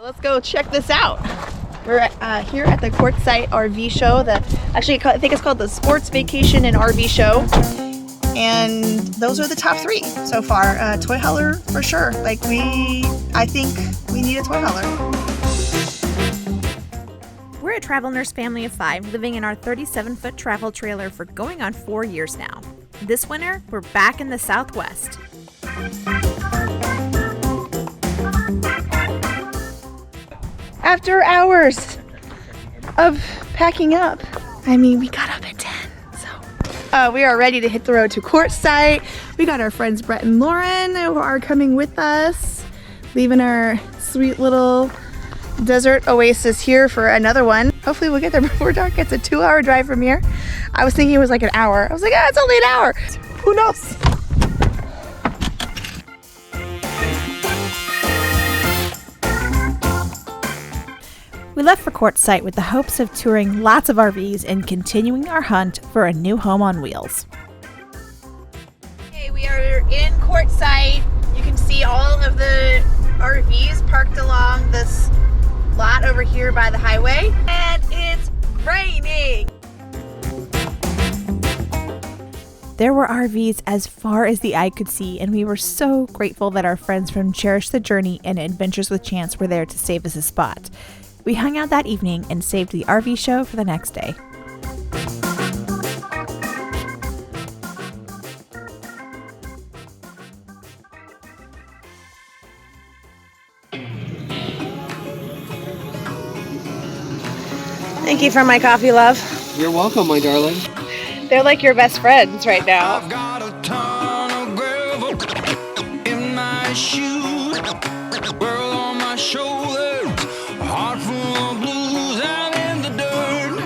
Let's go check this out. We're here at the Quartzsite RV show. Actually, I think it's called the Sports Vacation and RV Show. And those are the top three so far. Toy hauler for sure. I think we need a toy hauler. We're a travel nurse family of 5 living in our 37-foot travel trailer for going on 4 years now. This winter, we're back in the Southwest. After hours of packing up, we got up at 10, so we are ready to hit the road to Quartzsite. We got our friends Brett and Lauren who are coming with us, leaving our sweet little desert oasis here for another one. Hopefully we'll get there before dark. It's a 2-hour drive from here. I was thinking it was like an hour. I was like, it's only an hour. Who knows? We left for Quartzsite with the hopes of touring lots of RVs and continuing our hunt for a new home on wheels. Okay, we are in Quartzsite. You can see all of the RVs parked along this lot over here by the highway, and it's raining. There were RVs as far as the eye could see, and we were so grateful that our friends from Cherish the Journey and Adventures with Chance were there to save us a spot. We hung out that evening and saved the RV show for the next day. Thank you for my coffee, love. You're welcome, my darling. They're like your best friends right now. I've got a ton of gravel in my shoes, world on my shoulders, a heart full of blues out in the dirt,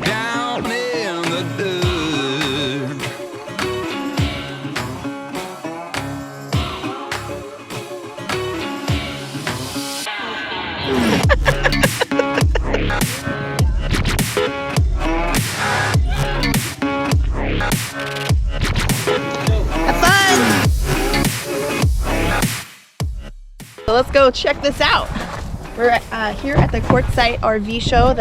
down in the dirt. So let's go check this out. We're here at the Quartzsite RV show.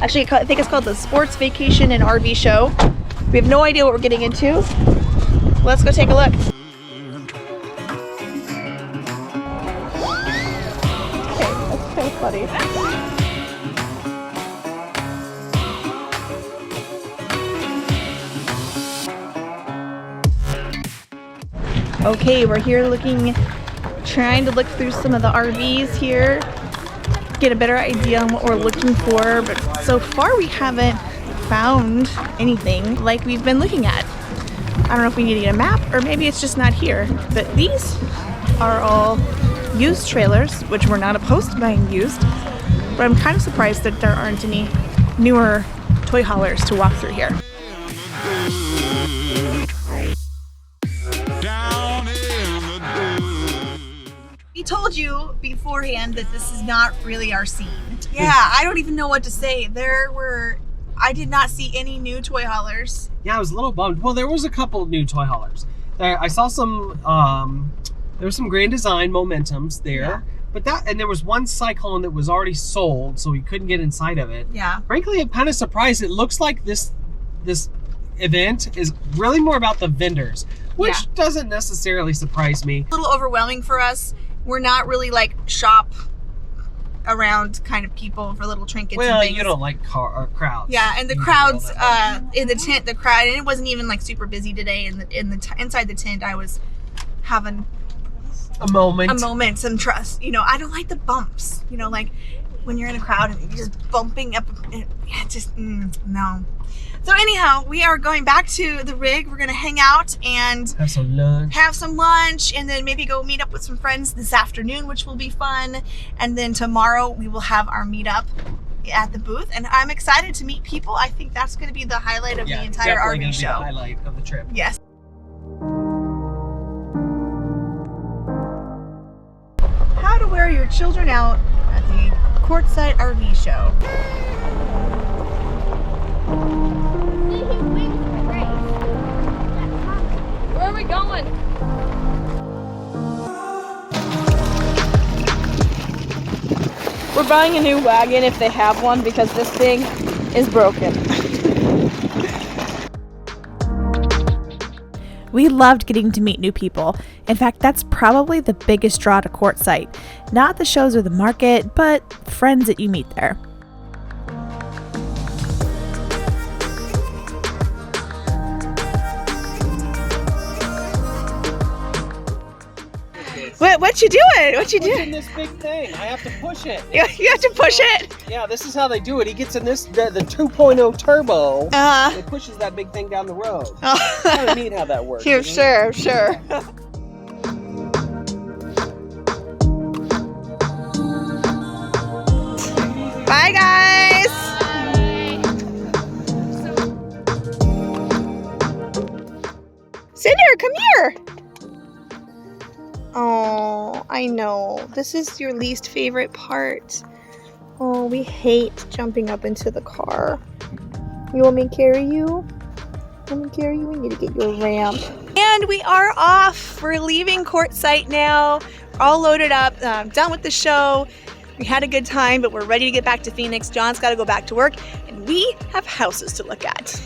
Actually, I think it's called the Sports Vacation and RV Show. We have no idea what we're getting into. Let's go take a look. Okay, that's kind of funny. Okay, we're here trying to look through some of the RVs here, get a better idea on what we're looking for, but so far we haven't found anything like we've been looking at. I don't know if we need to get a map or maybe it's just not here, but these are all used trailers, which we're not opposed to buying used, but I'm kind of surprised that there aren't any newer toy haulers to walk through here. We told you beforehand that this is not really our scene. Yeah, I don't even know what to say. I did not see any new toy haulers. Yeah, I was a little bummed. Well, there was a couple new toy haulers. I saw some, there was some Grand Design Momentums there. Yeah. And there was one Cyclone that was already sold, so we couldn't get inside of it. Yeah. Frankly, I'm kind of surprised. It looks like this event is really more about the vendors, which doesn't necessarily surprise me. A little overwhelming for us. We're not really like shop around kind of people for little trinkets and things. You don't like crowds. Yeah, and the crowds in the tent, and it wasn't even like super busy today. Inside the tent, I was having a moment, some trust. I don't like the bumps. Like when you're in a crowd and you're just bumping up. No. So anyhow, we are going back to the rig. We're gonna hang out and have some lunch, and then maybe go meet up with some friends this afternoon, which will be fun. And then tomorrow we will have our meetup at the booth, and I'm excited to meet people. I think that's gonna be the highlight of the entire RV show. The highlight of the trip. Yes. How to wear your children out at the Quartzsite RV show. Where are we going? We're buying a new wagon if they have one because this thing is broken. We loved getting to meet new people. In fact, that's probably the biggest draw to Quartzsite. Not the shows or the market, but friends that you meet there. What you doing? What you Pushing doing? this big thing. I have to push it. You have to push it. Yeah, this is how they do it. He gets in the 2.0 turbo. It pushes that big thing down the road. Kind of neat how that works. Here, sure. Bye, guys. Cinder, come here. Oh, I know. This is your least favorite part. Oh, we hate jumping up into the car. You want me to carry you? We need to get you a ramp. And we are off. We're leaving Quartzsite now. We're all loaded up, done with the show. We had a good time, but we're ready to get back to Phoenix. John's got to go back to work, and we have houses to look at.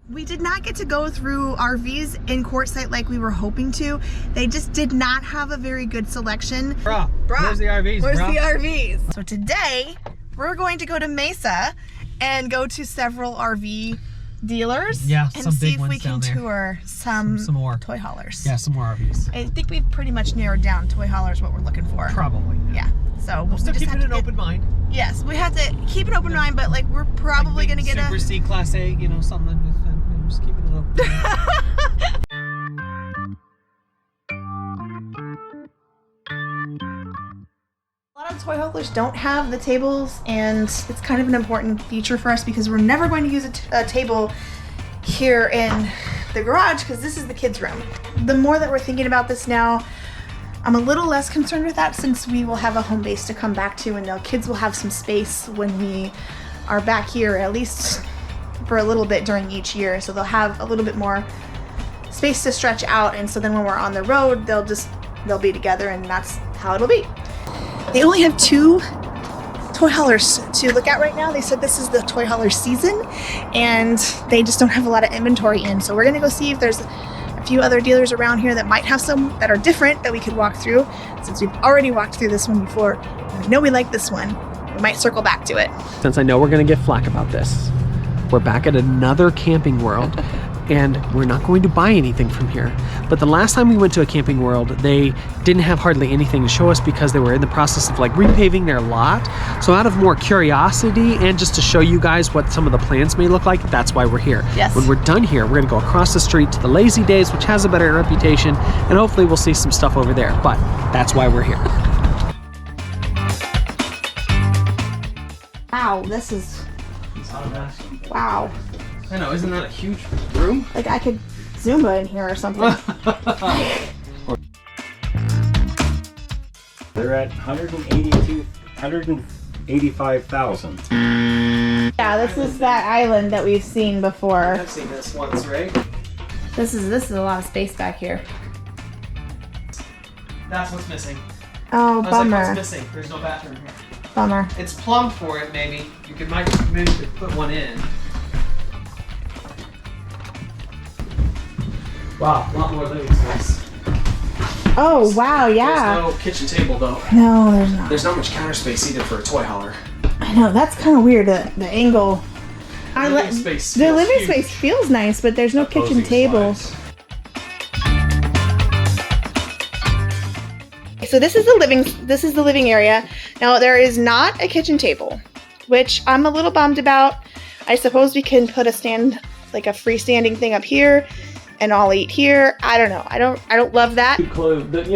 We did not get to go through RVs in Quartzsite like we were hoping to. They just did not have a very good selection. Bruh, where's the RVs, Where's bruh? the RVs? So today, we're going to go to Mesa and go to several RV dealers Yeah, and some see big if ones we can down there. tour some more. toy haulers. Yeah, some more RVs. I think we've pretty much narrowed down toy haulers what we're looking for. Probably. Yeah. So we'll Still just have keeping to an open mind. Yes, we have to keep an open mind, but like we're probably Like gonna get Super a C Class A, you know, something. Just keeping it open. A lot of toy haulers don't have the tables, and it's kind of an important feature for us because we're never going to use a table here in the garage because this is the kids' room. The more that we're thinking about this now, I'm a little less concerned with that since we will have a home base to come back to, and the kids will have some space when we are back here, at least for a little bit during each year. So they'll have a little bit more space to stretch out, and so then when we're on the road, they'll be together, and that's how it'll be. They only have 2 toy haulers to look at right now. They said this is the toy hauler season, and they just don't have a lot of inventory in. So we're gonna go see if there's a few other dealers around here that might have some that are different that we could walk through. Since we've already walked through this one before, we know we like this one. We might circle back to it. Since I know we're going to get flack about this, we're back at another Camping World, and we're not going to buy anything from here. But the last time we went to a Camping World, they didn't have hardly anything to show us because they were in the process of like repaving their lot. So out of more curiosity and just to show you guys what some of the plans may look like, that's why we're here. Yes. When we're done here, we're going to go across the street to the Lazy Days, which has a better reputation, and hopefully we'll see some stuff over there. But that's why we're here. Wow, this is, wow. I know, isn't that a huge room? Like I could Zumba in here or something. They're at 185,000. Yeah, this is that island that we've seen before. I've seen this once, right? This is a lot of space back here. That's what's missing. Oh, I was bummer. like, what's missing? There's no bathroom here. Bummer. It's plumbed for it, maybe. You could maybe put one in. Wow, a lot more living space. Oh, wow, yeah. There's no kitchen table though. No, there's not. There's not much counter space either for a toy hauler. I know, that's kind of weird, the angle. Living space The feels living huge. space feels nice, but there's no kitchen table. So this is the living area. Now there is not a kitchen table, which I'm a little bummed about. I suppose we can put a freestanding thing up here and all eat here. I don't know. I don't love that. You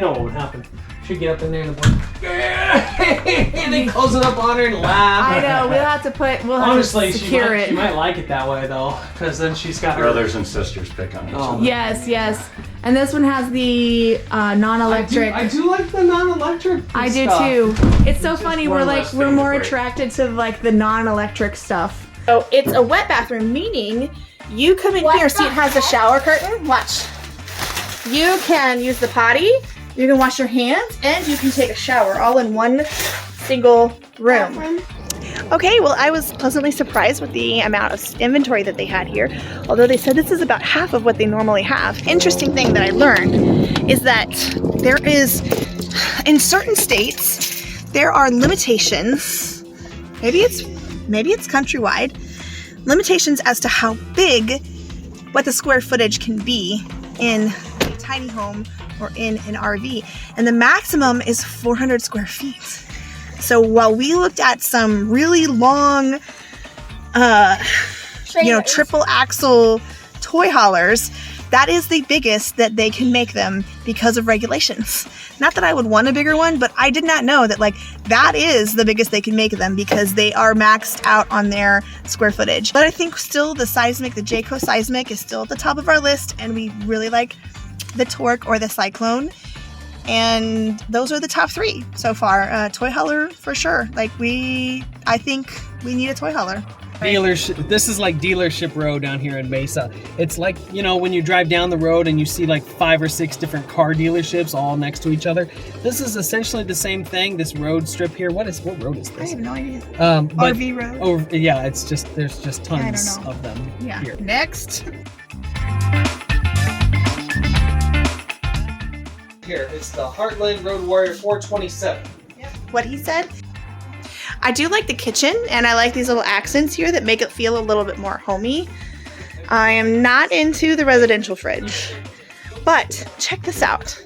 know what would happen. Should get up in there in the morning. and they close it up on her and laugh. I know. We'll have Honestly, to secure it. she might like it that way though, because then she's got her Brothers and sisters pick on each other. Yes. And this one has the non-electric. I do like the non-electric. I do stuff. too. It's so funny. one We're less we're thing to more break. attracted to like the non-electric stuff. So it's a wet bathroom, meaning you come in here. See, it has a shower curtain. Watch. You can use the potty. You can wash your hands, and you can take a shower all in one single room. Okay, well, I was pleasantly surprised with the amount of inventory that they had here, although they said this is about half of what they normally have. Interesting thing that I learned is that there is, in certain states, there are limitations, maybe it's countrywide, limitations as to how big what the square footage can be in a tiny home or in an RV, and the maximum is 400 square feet. So while we looked at some really long, triple axle toy haulers, that is the biggest that they can make them because of regulations. Not that I would want a bigger one, but I did not know that that is the biggest they can make them because they are maxed out on their square footage. But I think still the Jayco Seismic is still at the top of our list, and we really like the Torque or the Cyclone. And those are the top 3 so far. Toy hauler for sure. I think we need a toy hauler. Dealership. This is like dealership road down here in Mesa. It's like, when you drive down the road and you see 5 or 6 different car dealerships all next to each other. This is essentially the same thing. This road strip here. What road is I this? have no idea. RV road. Oh yeah, there's just tons of them here. Next. Here, it's the Heartland Road Warrior 427. What he said. I do like the kitchen, and I like these little accents here that make it feel a little bit more homey. I am not into the residential fridge, but check this out.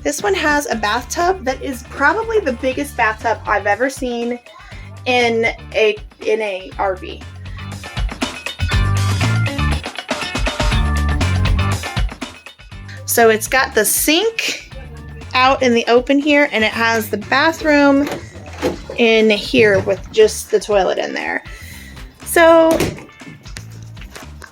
This one has a bathtub that is probably the biggest bathtub I've ever seen in a RV. So it's got the sink out in the open here, and it has the bathroom in here with just the toilet in there. So,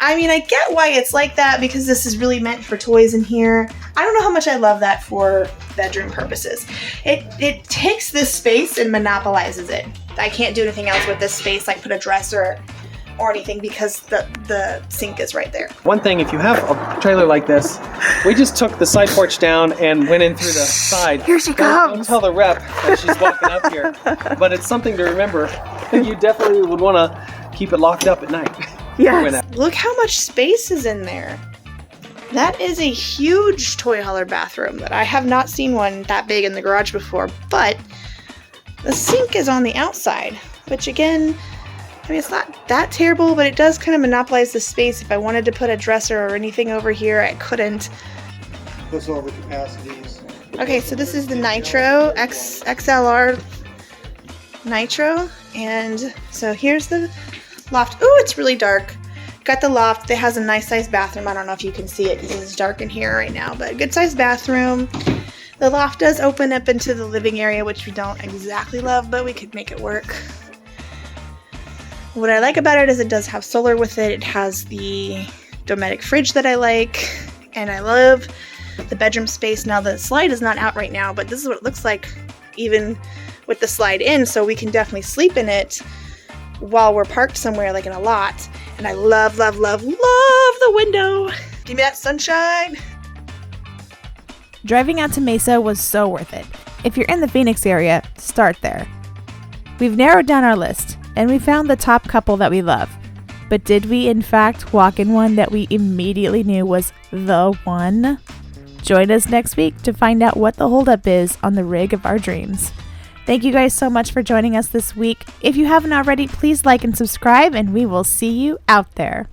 I get why it's like that because this is really meant for toys in here. I don't know how much I love that for bedroom purposes. It takes this space and monopolizes it. I can't do anything else with this space, like put a dresser or anything, because the sink is right there. One thing, if you have a trailer like this, we just took the side porch down and went in through the side. Here she Don't comes. tell the rep that she's walking up here, but it's something to remember. You definitely would want to keep it locked up at night. Yes. Look how much space is in there. That is a huge toy hauler bathroom that I have not seen one that big in the garage before, but the sink is on the outside, which again, it's not that terrible, but it does kind of monopolize the space. If I wanted to put a dresser or anything over here, I couldn't. Puts over capacities. Okay, so this is the Nitro XLR Nitro, and so here's the loft. Ooh, it's really dark. Got the loft that has a nice sized bathroom. I don't know if you can see it because it's dark in here right now, but good sized bathroom. The loft does open up into the living area, which we don't exactly love, but we could make it work. What I like about it is it does have solar with it. It has the Dometic fridge that I like, and I love the bedroom space. Now the slide is not out right now, but this is what it looks like even with the slide in, so we can definitely sleep in it while we're parked somewhere like in a lot. And I love the window. Give me that sunshine. Driving out to Mesa was so worth it. If you're in the Phoenix area, start there. We've narrowed down our list, and we found the top couple that we love. But did we in fact walk in one that we immediately knew was the one? Join us next week to find out what the holdup is on the rig of our dreams. Thank you guys so much for joining us this week. If you haven't already, please like and subscribe, and we will see you out there.